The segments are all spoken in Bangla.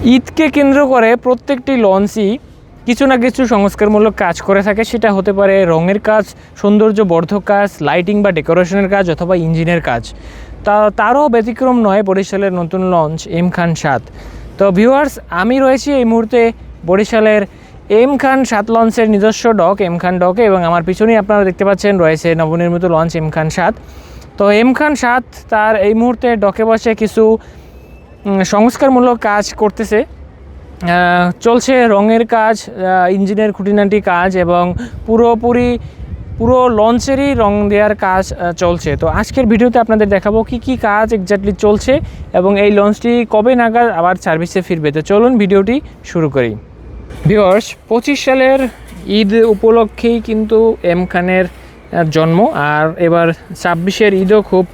ঈদকে কেন্দ্র করে প্রত্যেকটি লঞ্চই কিছু না কিছু সংস্কারমূলক কাজ করে থাকে। সেটা হতে পারে রঙের কাজ, সৌন্দর্য বর্ধক কাজ, লাইটিং বা ডেকোরেশনের কাজ অথবা ইঞ্জিনের কাজ। তারও ব্যতিক্রম নয় বরিশালের নতুন লঞ্চ এম খান 7। তো ভিউয়ার্স, আমি রয়েছি এই মুহূর্তে বরিশালের এম খান 7 লঞ্চের নিজস্ব ডক এম খান ডকে, এবং আমার পিছনেই আপনারা দেখতে পাচ্ছেন রয়েছে নবনির্মিত লঞ্চ এম খান 7। তো এম খান 7 তার এই মুহূর্তে ডকে বসে কিছু সংস্কারমূলক কাজ করতেছে। চলছে রঙের কাজ, ইঞ্জিনের খুঁটিনাটি কাজ এবং পুরো লঞ্চেরই রং দেওয়ার কাজ চলছে। তো আজকের ভিডিওতে আপনাদের দেখাবো কি কাজ এক্স্যাক্টলি চলছে এবং এই লঞ্চটি কবে নাগাদ আবার সার্ভিসে ফিরবে। তো চলুন ভিডিওটি শুরু করি। ভিউয়ার্স, 25 সালের ঈদ উপলক্ষেই কিন্তু এম খানের জন্ম, আর এবার 26-এর ঈদও খুব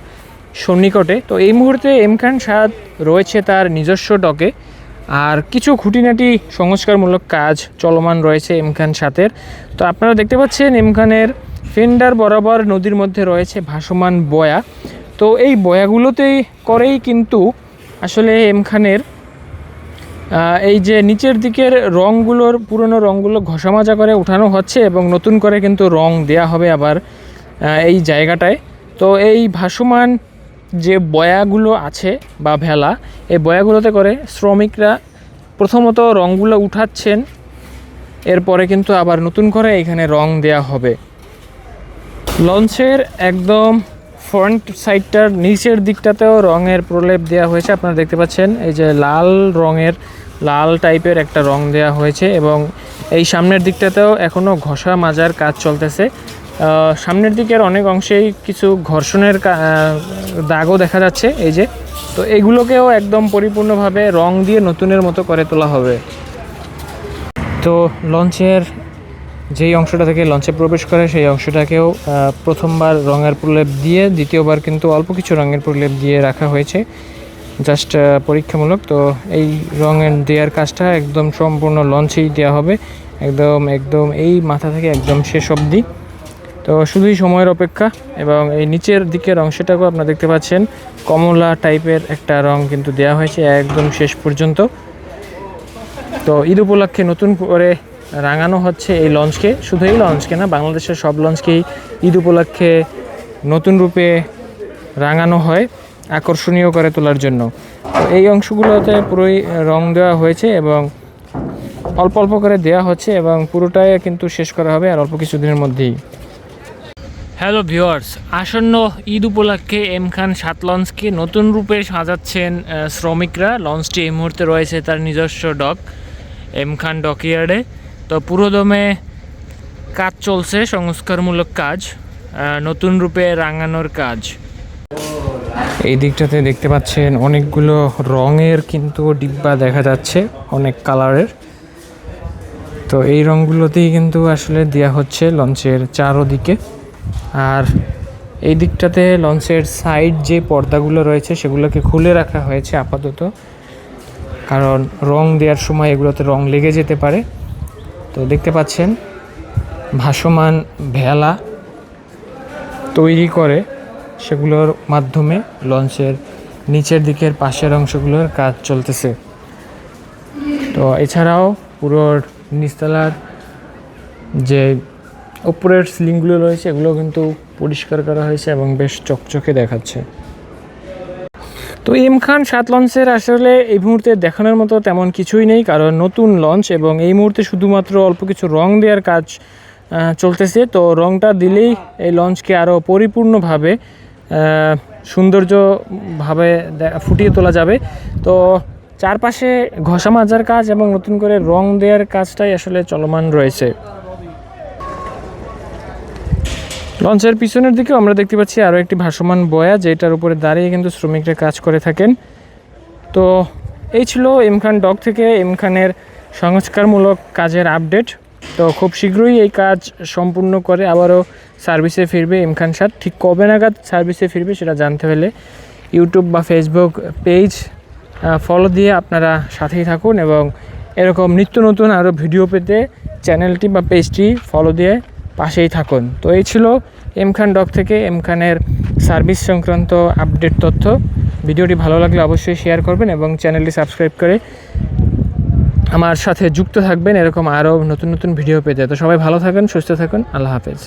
সন্নিকটে। তো এই মুহূর্তে এম খান 7 রয়েছে তার নিজস্ব ডকে, আর কিছু খুঁটিনাটি সংস্কারমূলক কাজ চলমান রয়েছে এম খান 7-এর। তো আপনারা দেখতে পাচ্ছেন এম খানের ফেন্ডার বরাবর নদীর মধ্যে রয়েছে ভাসমান বয়া। তো এই বয়াগুলোতেই করেই কিন্তু আসলে এম খানের এই যে নিচের দিকের রঙগুলোর পুরনো রঙগুলো ঘষা মাজা করে উঠানো হচ্ছে এবং নতুন করে কিন্তু রং দেয়া হবে আবার এই জায়গাটায়। তো এই ভাসমান যে বয়াগুলো আছে বা ভেলা, এই বয়াগুলোতে করে শ্রমিকরা প্রথমত রঙগুলো উঠাচ্ছেন, এরপরে কিন্তু আবার নতুন করে এখানে রং দেয়া হবে। লঞ্চের একদম ফ্রন্ট সাইডটার নিচের দিকটাতেও রঙের প্রলেপ দেওয়া হয়েছে। আপনারা দেখতে পাচ্ছেন এই যে লাল টাইপের একটা রং দেওয়া হয়েছে, এবং এই সামনের দিকটাতেও এখনও ঘষা মাজার কাজ চলতেছে। সামনের দিকের অনেক অংশেই কিছু ঘর্ষণের দাগও দেখা যাচ্ছে এই যে। তো এগুলোকেও একদম পরিপূর্ণভাবে রং দিয়ে নতুনের মতো করে তোলা হবে। তো লঞ্চের যেই অংশটা থেকে লঞ্চে প্রবেশ করে সেই অংশটাকেও প্রথমবার রঙের প্রলেপ দিয়ে, দ্বিতীয়বার কিন্তু অল্প কিছু রঙের প্রলেপ দিয়ে রাখা হয়েছে জাস্ট পরীক্ষামূলক। তো এই রঙের দেওয়ার কাজটা একদম সম্পূর্ণ লঞ্চেই দেওয়া হবে, একদম এই মাথা থেকে একদম শেষ অবধি। তো শুধুই সময়ের অপেক্ষা। এবং এই নিচের দিকের অংশটাকেও আপনারা দেখতে পাচ্ছেন কমলা টাইপের একটা রং কিন্তু দেওয়া হয়েছে একদম শেষ পর্যন্ত। তো ঈদ উপলক্ষে নতুন করে রাঙানো হচ্ছে এই লঞ্চকে, শুধু এই লঞ্চকে না, বাংলাদেশের সব লঞ্চকেই ঈদ উপলক্ষে নতুন রূপে রাঙানো হয় আকর্ষণীয় করে তোলার জন্য। তো এই অংশগুলোতে পুরোই রং দেওয়া হয়েছে এবং অল্প অল্প করে দেওয়া হচ্ছে, এবং পুরোটাই কিন্তু শেষ করা হবে আর অল্প কিছুদিনের মধ্যেই। হ্যালো ভিউয়ার্স, আসন্ন ঈদ উপলক্ষে এম খান 7 লঞ্চকে নতুন রূপে সাজাচ্ছেন শ্রমিকরা। লঞ্চটি এই মুহূর্তে রয়েছে তার নিজস্ব ডক এম খান ডকইয়ার্ডে। তো পুরোদমে কাজ চলছে, সংস্কারমূলক কাজ, নতুন রূপে রাঙানোর কাজ। এই দিকটাতে দেখতে পাচ্ছেন অনেকগুলো রঙের কিন্তু ডিব্বা দেখা যাচ্ছে, অনেক কালারের। তো এই রঙগুলোতেই কিন্তু আসলে দেওয়া হচ্ছে লঞ্চের চারোদিকে। আর এই দিকটাতে লঞ্চের সাইড যে পর্দাগুলো রয়েছে সেগুলোকে খুলে রাখা হয়েছে আপাতত, কারণ রং দেওয়ার সময় এগুলোতে রং লেগে যেতে পারে। তো দেখতে পাচ্ছেন ভাসমান ভেলা তৈরি করে সেগুলোর মাধ্যমে লঞ্চের নিচের দিকের পাশের অংশগুলোর কাজ চলতেছে। তো এছাড়াও পুরো নিচতলার যে উপরের সিলিংগুলো রয়েছে এগুলো কিন্তু পরিষ্কার করা হয়েছে এবং বেশ চকচকে দেখাচ্ছে। তো এম খান 7 লঞ্চের আসলে এই মুহূর্তে দেখানোর মতো তেমন কিছুই নেই, কারণ নতুন লঞ্চ এবং এই মুহূর্তে শুধুমাত্র অল্প কিছু রং দেওয়ার কাজ চলতেছে। তো রংটা দিলেই এই লঞ্চকে আরও পরিপূর্ণভাবে সৌন্দর্যভাবে ফুটিয়ে তোলা যাবে। তো চারপাশে ঘষা মাজার কাজ এবং নতুন করে রং দেওয়ার কাজটাই আসলে চলমান রয়েছে। লঞ্চের পিছনের দিকে আমরা দেখতে পাচ্ছি আরও একটি ভাসমান বয়া, যেটার উপরে দাঁড়িয়ে কিন্তু শ্রমিকরা কাজ করে থাকেন। তো এই ছিল এম খান ডক থেকে এম খানের সংস্কারমূলক কাজের আপডেট। তো খুব শীঘ্রই এই কাজ সম্পূর্ণ করে আবারও সার্ভিসে ফিরবে এম খান 7। ঠিক কবে নাগাদ সার্ভিসে ফিরবে সেটা জানতে হলে ইউটিউব বা ফেসবুক পেজ ফলো দিয়ে আপনারা সাথেই থাকুন, এবং এরকম নিত্য নতুন আরও ভিডিও পেতে চ্যানেলটি বা পেজটি ফলো দিয়ে পাশেই থাকুন। তো এই ছিল এম খান ডক থেকে এম খানের সার্ভিস সংক্রান্ত আপডেট তথ্য। ভিডিওটি ভালো লাগলে অবশ্যই শেয়ার করবেন এবং চ্যানেলটি সাবস্ক্রাইব করে আমার সাথে যুক্ত থাকবেন এরকম আরও নতুন নতুন ভিডিও পেতে। তো সবাই ভালো থাকেন, সুস্থ থাকুন, আল্লাহ হাফেজ।